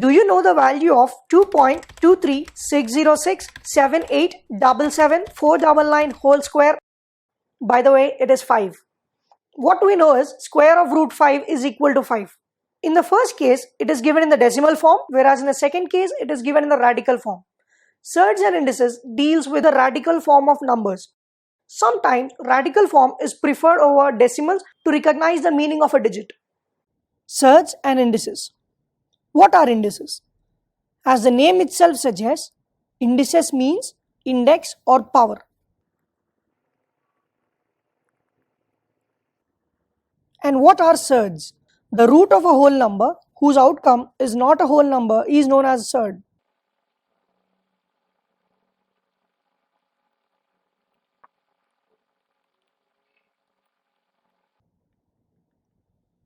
Do you know the value of 2.236067877 whole square? By the way, it is 5. What we know is square of root 5 is equal to 5. In the first case, it is given in the decimal form, whereas in the second case, it is given in the radical form. Surds and indices deals with the radical form of numbers. Sometimes radical form is preferred over decimals to recognize the meaning of a digit. Surds and indices. What are indices? As the name itself suggests, indices means index or power. And what are surds? The root of a whole number whose outcome is not a whole number is known as surd.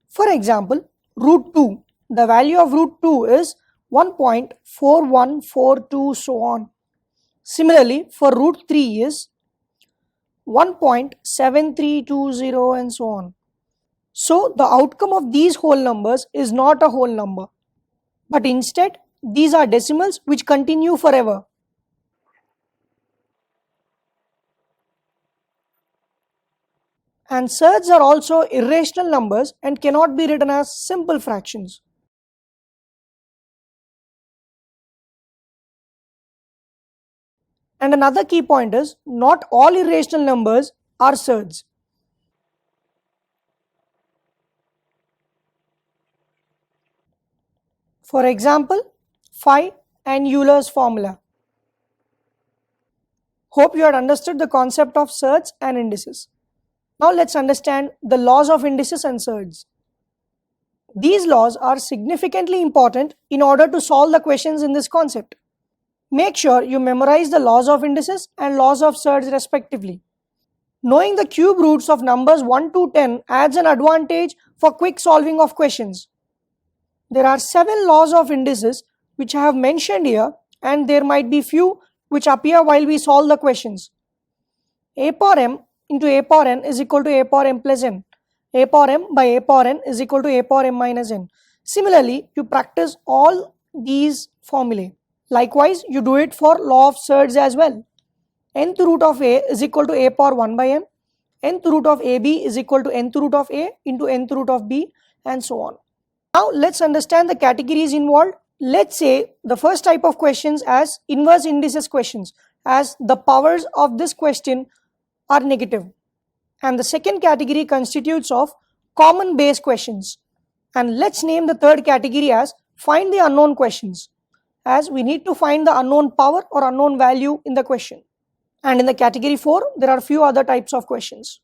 For example, root 2. The value of root 2 is 1.4142 so on. Similarly, for root 3 is 1.7320 and so on. So the outcome of these whole numbers is not a whole number, but instead these are decimals which continue forever. And surds are also irrational numbers and cannot be written as simple fractions. And another key point is not all irrational numbers are surds. For example, phi and Euler's formula. Hope you had understood the concept of surds and indices. Now let's understand the laws of indices and surds. These laws are significantly important in order to solve the questions in this concept. Make sure you memorize the laws of indices and laws of surds respectively. Knowing the cube roots of numbers 1 to 10 adds an advantage for quick solving of questions. There are 7 laws of indices which I have mentioned here, and there might be few which appear while we solve the questions. A power m into a power n is equal to a power m plus n. A power m by a power n is equal to a power m minus n. Similarly, you practice all these formulae. Likewise, you do it for law of surds as well. Nth root of a is equal to a power 1 by n. Nth root of ab is equal to nth root of a into nth root of b, and so on. Now let's understand the categories involved. Let's say the first type of questions as inverse indices questions, as the powers of this question are negative. And the second category constitutes of common base questions. And let's name the third category as find the unknown questions, as we need to find the unknown power or unknown value in the question. And in the category 4, there are few other types of questions.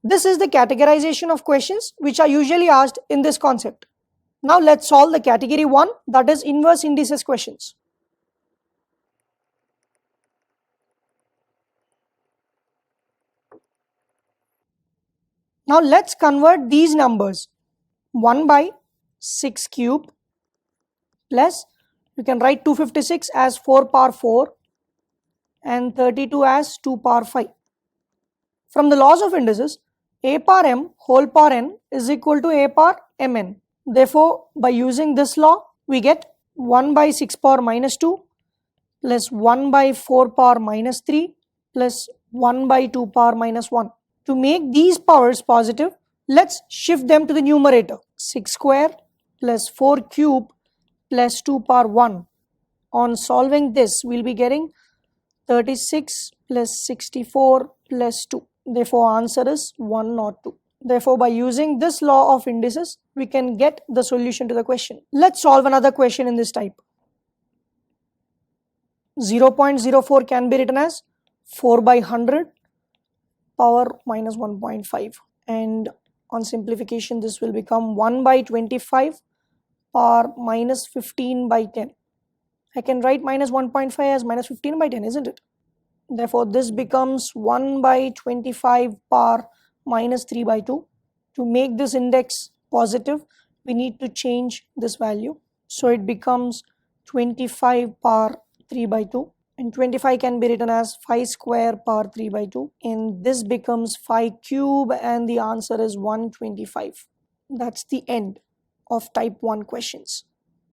This is the categorization of questions which are usually asked in this concept. Now let's solve the category 1, that is inverse indices questions. Now let's convert these numbers. 1 by 6 cube plus, you can write 256 as 4 power 4 and 32 as 2 power 5. From the laws of indices, a power m whole power n is equal to a power mn. Therefore, by using this law, we get 1 by 6 power minus 2 plus 1 by 4 power minus 3 plus 1 by 2 power minus 1. To make these powers positive, let's shift them to the numerator. 6 square plus 4 cube plus 2 power 1. On solving this, we'll be getting 36 plus 64 plus 2. Therefore, answer is 1 not 2. Therefore, by using this law of indices, we can get the solution to the question. Let's solve another question in this type. 0.04 can be written as 4 by 100 power minus 1.5, and on simplification this will become 1 by 25 power minus 15 by 10. I can write minus 1.5 as minus 15 by 10, isn't it? Therefore, this becomes 1 by 25 power minus 3 by 2. To make this index positive, we need to change this value. So it becomes 25 power 3 by 2. And 25 can be written as 5 square power 3 by 2. And this becomes 5 cube, and the answer is 125. That's the end of type 1 questions.